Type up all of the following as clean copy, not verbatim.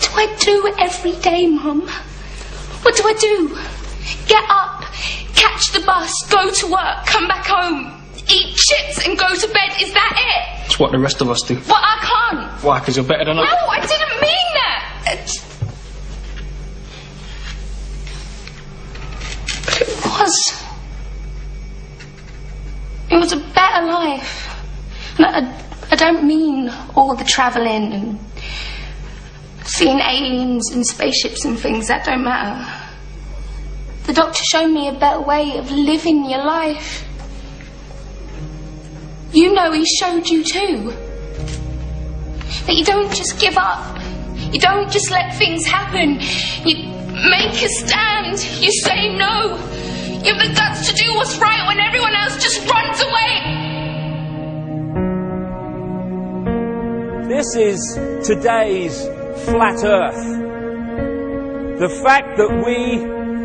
What do I do every day, Mum? What do I do? Get up, catch the bus, go to work, come back home, eat chips and go to bed. Is that it? It's what the rest of us do. But I can't. Why? Because you're better than us? No, I didn't mean that. It was a better life. And I don't mean all the travelling and seeing aliens and spaceships and things. That don't matter. The doctor showed me a better way of living your life. You know he showed you too. That you don't just give up. You don't just let things happen. You make a stand. You say no. You have the guts to do what's right when everyone else just runs away. This is today's flat Earth. The fact that we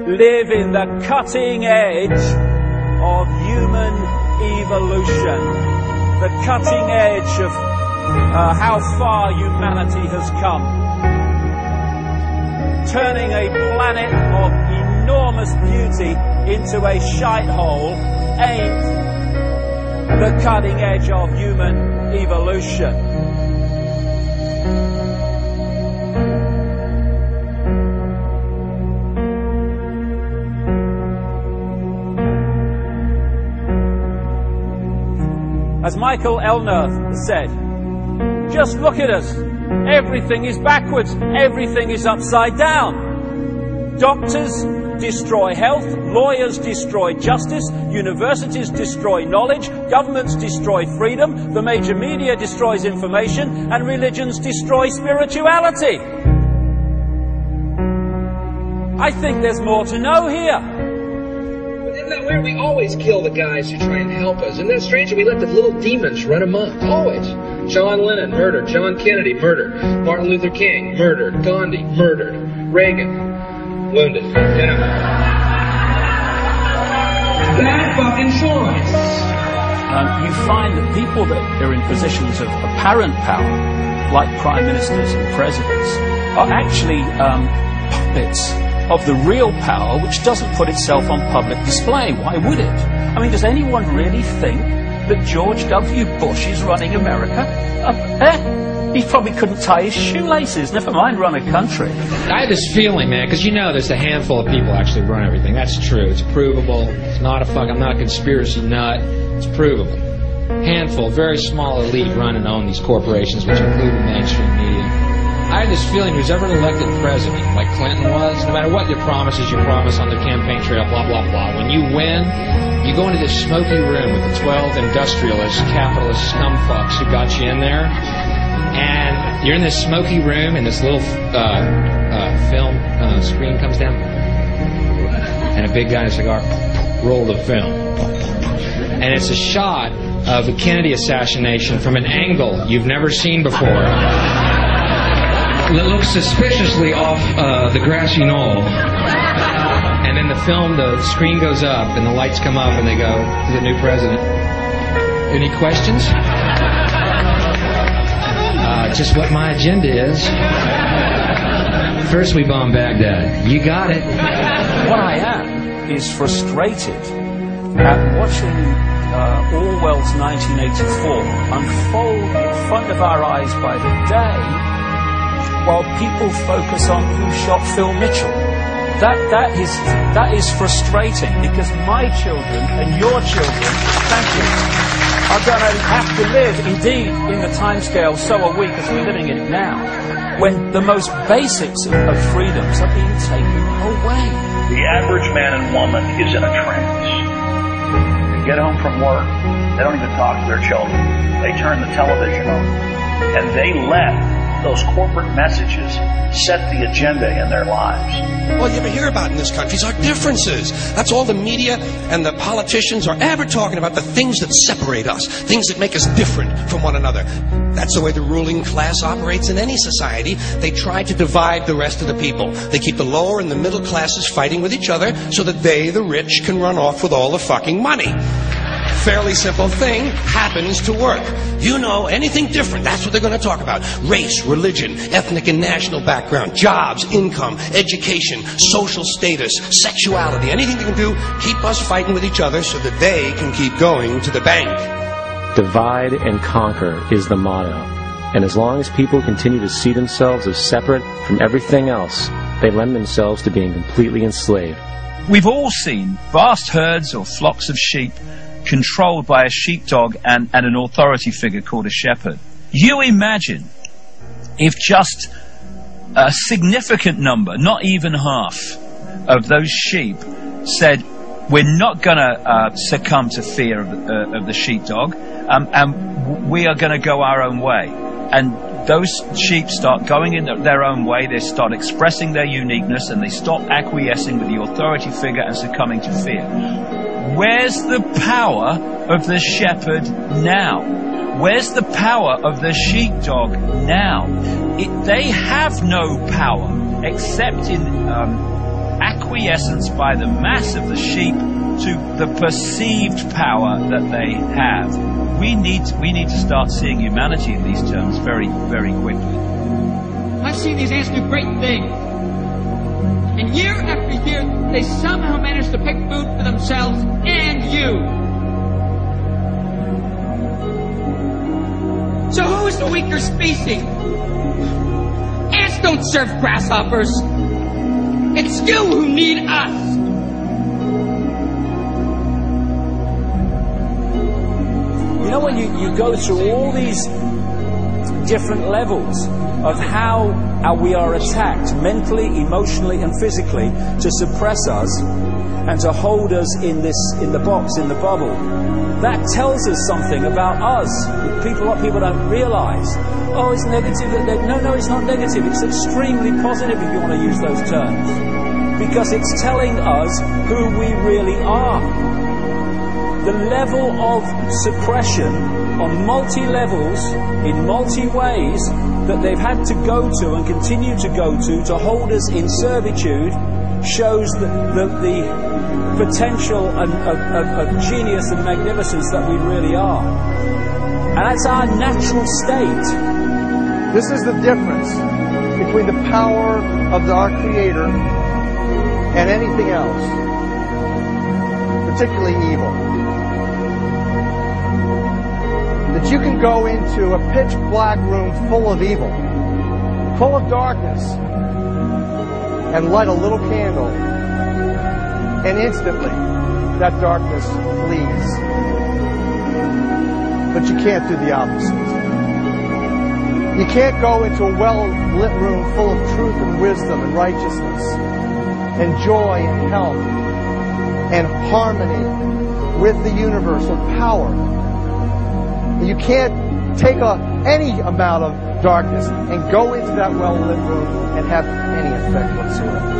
live in the cutting edge of human evolution. The cutting edge of how far humanity has come. Turning a planet of enormous beauty into a shithole ain't the cutting edge of human evolution. As Michael Elner said, just look at us. Everything is backwards. Everything is upside down. Doctors destroy health. Lawyers destroy justice. Universities destroy knowledge. Governments destroy freedom. The major media destroys information. And religions destroy spirituality. I think there's more to know here. Isn't that weird? We always kill the guys who try and help us. Isn't that strange? We let the little demons run amok. Always. John Lennon, murdered. John Kennedy, murdered. Martin Luther King, murdered. Gandhi, murdered. Reagan, wounded. You know. Bad fucking choice. You find that people that are in positions of apparent power, like prime ministers and presidents, are actually puppets of the real power, which doesn't put itself on public display. Why would it? I mean, does anyone really think that George W. Bush is running America? He probably couldn't tie his shoelaces, never mind run a country. I had this feeling, man, because you know there's a handful of people actually run everything. That's true. It's provable. It's not I'm not a conspiracy nut. It's provable. Handful, very small elite run and own these corporations, which include the mainstream media. I had this feeling who's ever elected president, like Clinton was, no matter what your promises you promise on the campaign trail, blah, blah, blah. When you win, you go into this smoky room with the 12 industrialist, capitalist scumfucks who got you in there, and you're in this smoky room, and this little film screen comes down, and a big guy in a cigar, roll the film. And it's a shot of the Kennedy assassination from an angle you've never seen before. It looks suspiciously off the grassy knoll. And in the film, the screen goes up and the lights come up and they go to the new president. Any questions? Just what my agenda is. First we bomb Baghdad. You got it. What I am is frustrated at watching Orwell's 1984 unfold in front of our eyes by the day, while people focus on who shot Phil Mitchell. That is frustrating, because my children and your children, thank you, are going to have to live, indeed, in the timescale, so are we, because we're living in it now, when the most basics of freedoms are being taken away. The average man and woman is in a trance. They get home from work, they don't even talk to their children. They turn the television on, and they let those corporate messages set the agenda in their lives. All you ever hear about in this country is our differences. That's all the media and the politicians are ever talking about, the things that separate us, things that make us different from one another. That's the way the ruling class operates in any society. They try to divide the rest of the people. They keep the lower and the middle classes fighting with each other so that they, the rich, can run off with all the fucking money. fairly simple thing happens to work. You know, anything different, that's what they're going to talk about. Race, religion, ethnic and national background, jobs, income, education, social status, sexuality, anything they can do, keep us fighting with each other so that they can keep going to the bank. Divide and conquer is the motto. And as long as people continue to see themselves as separate from everything else, they lend themselves to being completely enslaved. We've all seen vast herds or flocks of sheep controlled by a sheepdog and an authority figure called a shepherd. You imagine if just a significant number, not even half, of those sheep said, we're not going to succumb to fear of the sheepdog, and we are going to go our own way. And those sheep start going in their own way, they start expressing their uniqueness, and they stop acquiescing with the authority figure and succumbing to fear. Where's the power of the shepherd now? Where's the power of the sheepdog now? They have no power except in acquiescence by the mass of the sheep to the perceived power that they have. We need to start seeing humanity in these terms very, very quickly. I've seen these ants do great things. And year after year, they somehow manage to pick food for themselves and you. So who is the weaker species? Ants don't serve grasshoppers. It's you who need us. You know, when you go through all these different levels of how we are attacked mentally, emotionally and physically to suppress us and to hold us in the box, in the bubble, that tells us something about us. People don't realise. Oh, it's negative. No, it's not negative. It's extremely positive if you want to use those terms. Because it's telling us who we really are. The level of suppression on multi-levels, in multi-ways, that they've had to go to and continue to go to hold us in servitude, shows the potential of genius and magnificence that we really are. And that's our natural state. This is the difference between the power of our Creator and anything else, particularly evil. That you can go into a pitch black room full of evil, full of darkness, and light a little candle, and instantly that darkness flees. But you can't do the opposite. You can't go into a well-lit room full of truth and wisdom and righteousness and joy and health and harmony with the universal power. You can't take any amount of darkness and go into that well-lit room and have any effect whatsoever.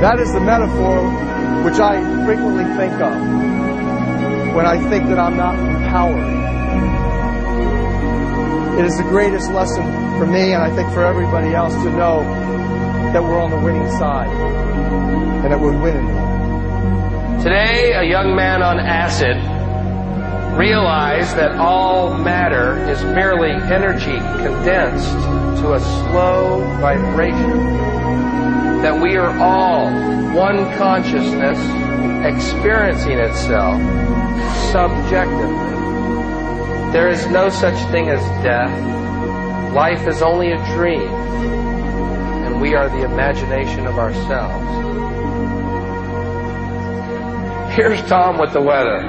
That is the metaphor which I frequently think of when I think that I'm not empowered. It is the greatest lesson for me, and I think for everybody else, to know that we're on the winning side and that we're winning. Today, a young man on acid realized that all matter is merely energy condensed to a slow vibration, that we are all one consciousness experiencing itself subjectively. There is no such thing as death. Life is only a dream, and we are the imagination of ourselves. Here's Tom with the weather.